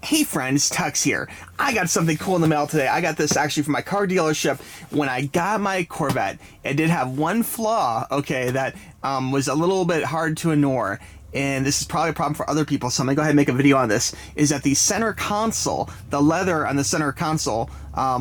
Hey friends, TUXX here. I got something cool in the mail today. I got this actually from my car dealership. When I got my Corvette, it did have one flaw, okay, that was a little bit hard to ignore. And this is probably a problem for other people, so I'm gonna go ahead and make a video on this, is that the center console, the leather on the center console,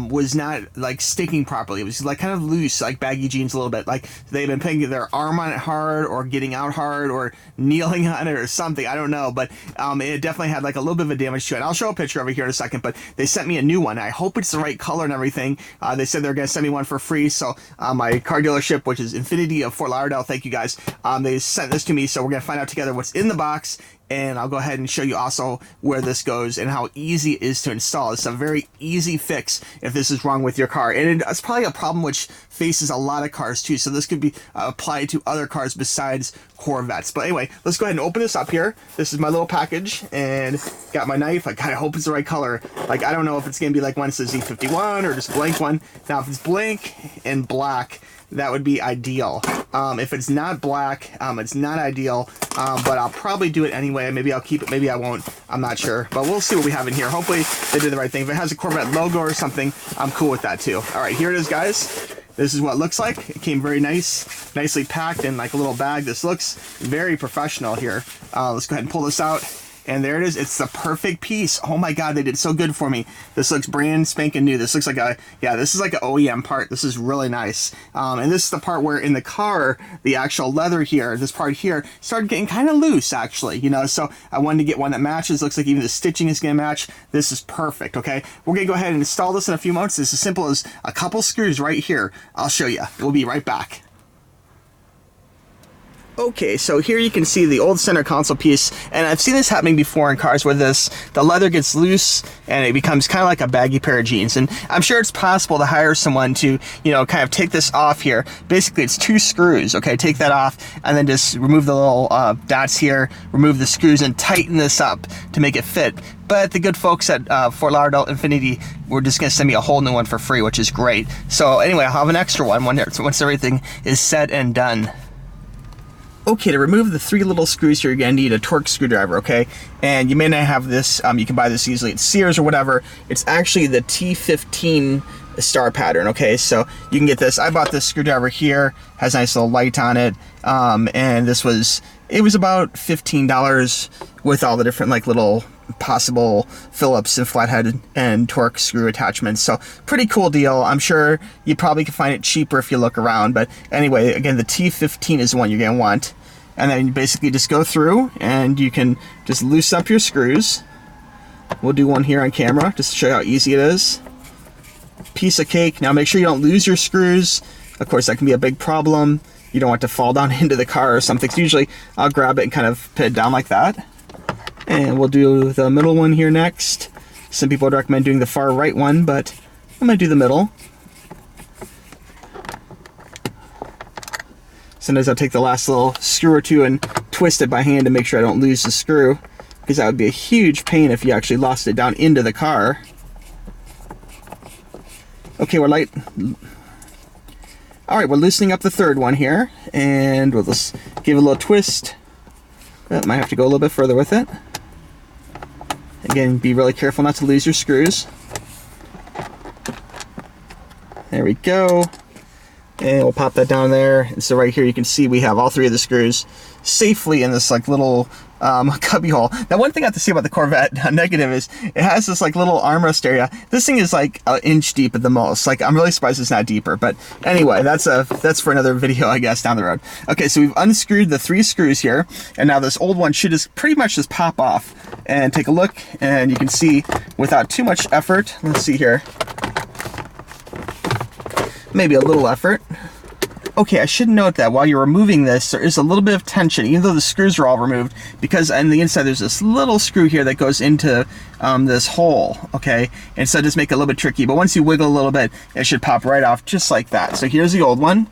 was not like sticking properly. It was like kind of loose, like baggy jeans a little bit. Like they've been putting their arm on it hard, or getting out hard, or kneeling on it, or something. I don't know, but it definitely had like a little bit of a damage to it. And I'll show a picture over here in a second, but they sent me a new one. I hope it's the right color and everything. They said they're gonna send me one for free, so my car dealership, which is Infinity of Fort Lauderdale, thank you guys, they sent this to me, so we're gonna find out together what's in the box, and I'll go ahead and show you also where this goes and how easy it is to install. It's a very easy fix if this is wrong with your car, and it's probably a problem which faces a lot of cars too, so this could be applied to other cars besides Corvettes. But anyway, let's go ahead and open this up here. This is my little package, and got my knife. I kind of hope it's the right color. Like, I don't know if it's gonna be like one that says Z51 or just blank one. Now if it's blank and black, that would be ideal. If it's not black, it's not ideal, but I'll probably do it anyway. Maybe I'll keep it, maybe I won't, I'm not sure, but we'll see what we have in here. Hopefully they did the right thing. If it has a Corvette logo or something, I'm cool with that too. All right, here it is, guys. This is what it looks like. It came very nicely packed in like a little bag. This looks very professional here. Let's go ahead and pull this out. And there it is. It's the perfect piece. Oh my God, they did so good for me. This looks brand spanking new. This looks like a, yeah, this is like an OEM part. This is really nice. And this is the part where in the car, the actual leather here, this part here, started getting kind of loose actually, you know, so I wanted to get one that matches. Looks like even the stitching is gonna match. This is perfect, okay? We're gonna go ahead and install this in a few moments. It's as simple as a couple screws right here. I'll show you. We'll be right back. Okay, so here you can see the old center console piece, and I've seen this happening before in cars where the leather gets loose and it becomes kind of like a baggy pair of jeans. And I'm sure it's possible to hire someone to, you know, kind of take this off here. Basically, it's 2 screws, okay? Take that off and then just remove the little dots here, remove the screws, and tighten this up to make it fit. But the good folks at Fort Lauderdale Infinity were just going to send me a whole new one for free, which is great. So anyway, I'll have an extra one once everything is set and done. Okay, to remove the 3 little screws here, you're gonna need a TUXX screwdriver, okay? And you may not have this, you can buy this easily at Sears or whatever. It's actually the T15 star pattern, okay? So you can get this. I bought this screwdriver here, has a nice little light on it, and this was, it was about $15 with all the different like little possible Phillips and flathead and TUXX screw attachments. So pretty cool deal. I'm sure you probably can find it cheaper if you look around, but anyway, again, the T15 is the one you're gonna want. And then you basically just go through and you can just loosen up your screws. We'll do one here on camera just to show you how easy it is. Piece of cake. Now make sure you don't lose your screws. Of course, that can be a big problem. You don't want to fall down into the car or something. So usually I'll grab it and kind of put it down like that. And we'll do the middle one here next. Some people would recommend doing the far right one, but I'm gonna do the middle. Sometimes I'll take the last little screw or two and twist it by hand to make sure I don't lose the screw, because that would be a huge pain if you actually lost it down into the car. Okay, we're Alright, we're loosening up the 3rd one here, and we'll just give it a little twist. Might have to go a little bit further with it. Again, be really careful not to lose your screws. There we go. And we'll pop that down there. And so right here you can see we have all 3 of the screws safely in this like little cubby hole. Now one thing I have to say about the Corvette negative is it has this like little armrest area. This thing is like an inch deep at the most. Like, I'm really surprised it's not deeper, but anyway, that's for another video, I guess, down the road. Okay, so we've unscrewed the 3 screws here, and now this old one should just pretty much just pop off. And take a look, and you can see without too much effort, let's see here, maybe a little effort. Okay, I should note that while you're removing this, there is a little bit of tension, even though the screws are all removed, because on the inside there's this little screw here that goes into this hole, okay? And so just make it a little bit tricky, but once you wiggle a little bit, it should pop right off just like that. So here's the old one,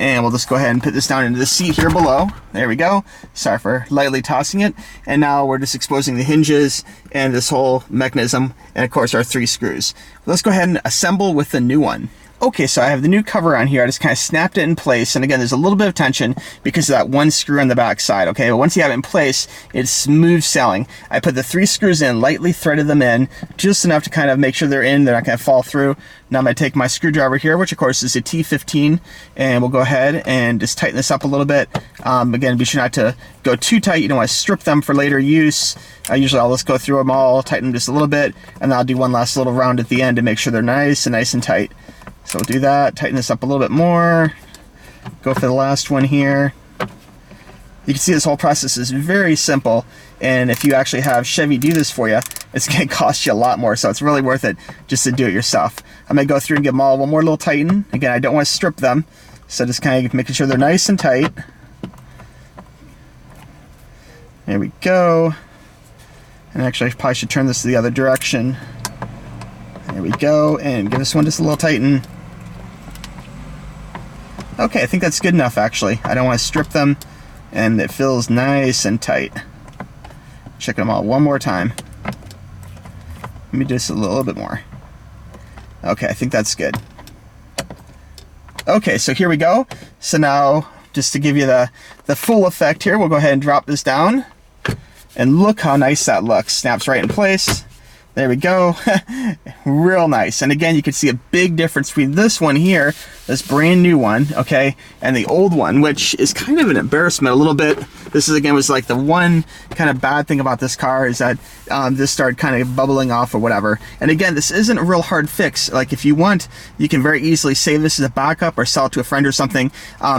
and we'll just go ahead and put this down into the seat here below. There we go. Sorry for lightly tossing it. And now we're just exposing the hinges and this whole mechanism, and of course our 3 screws. Let's go ahead and assemble with the new one. Okay, so I have the new cover on here. I just kind of snapped it in place. And again, there's a little bit of tension because of that one screw on the back side. Okay, but once you have it in place, it's smooth sailing. I put the 3 screws in, lightly threaded them in, just enough to kind of make sure they're in. They're not going to fall through. Now I'm going to take my screwdriver here, which of course is a T15, and we'll go ahead and just tighten this up a little bit. Again, be sure not to go too tight. You don't want to strip them for later use. Usually I'll just go through them all, tighten them just a little bit, and then I'll do one last little round at the end to make sure they're nice and tight. So we'll do that, tighten this up a little bit more, go for the last one here. You can see this whole process is very simple, and if you actually have Chevy do this for you, it's going to cost you a lot more, so it's really worth it just to do it yourself. I'm going to go through and give them all one more little tighten. Again, I don't want to strip them, so just kind of making sure they're nice and tight. There we go. And actually, I probably should turn this the other direction. There we go, and give this one just a little tighten. Okay, I think that's good enough actually. I don't want to strip them, and it feels nice and tight. Check them all one more time. Let me do this a little bit more. Okay, I think that's good. Okay, so here we go. So now, just to give you the full effect here, we'll go ahead and drop this down. And look how nice that looks. Snaps right in place. There we go. Real nice. And again, you can see a big difference between this one here, this brand new one, okay, and the old one, which is kind of an embarrassment a little bit. This is, again, was like the one kind of bad thing about this car is that this started kind of bubbling off or whatever. And again, this isn't a real hard fix. Like if you want, you can very easily save this as a backup or sell it to a friend or something,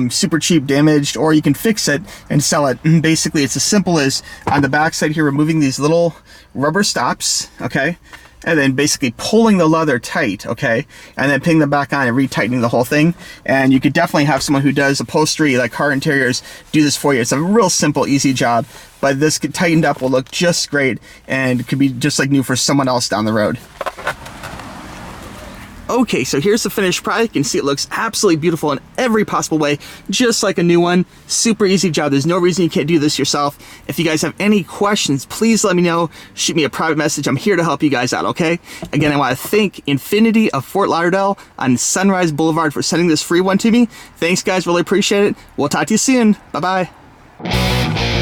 super cheap damaged, or you can fix it and sell it. And basically, it's as simple as on the back side here, removing these little rubber stops, okay, and then basically pulling the leather tight, okay, and then pinning them back on and retightening the whole thing. And you could definitely have someone who does upholstery, like car interiors, do this for you. It's a real simple, easy job, but this tightened up will look just great and could be just like new for someone else down the road. Okay, so here's the finished product. You can see it looks absolutely beautiful in every possible way, just like a new one. Super easy job. There's no reason you can't do this yourself. If you guys have any questions, please let me know. Shoot me a private message. I'm here to help you guys out, okay? Again, I want to thank Infinity of Fort Lauderdale on Sunrise Boulevard for sending this free one to me. Thanks, guys. Really appreciate it. We'll talk to you soon. Bye-bye.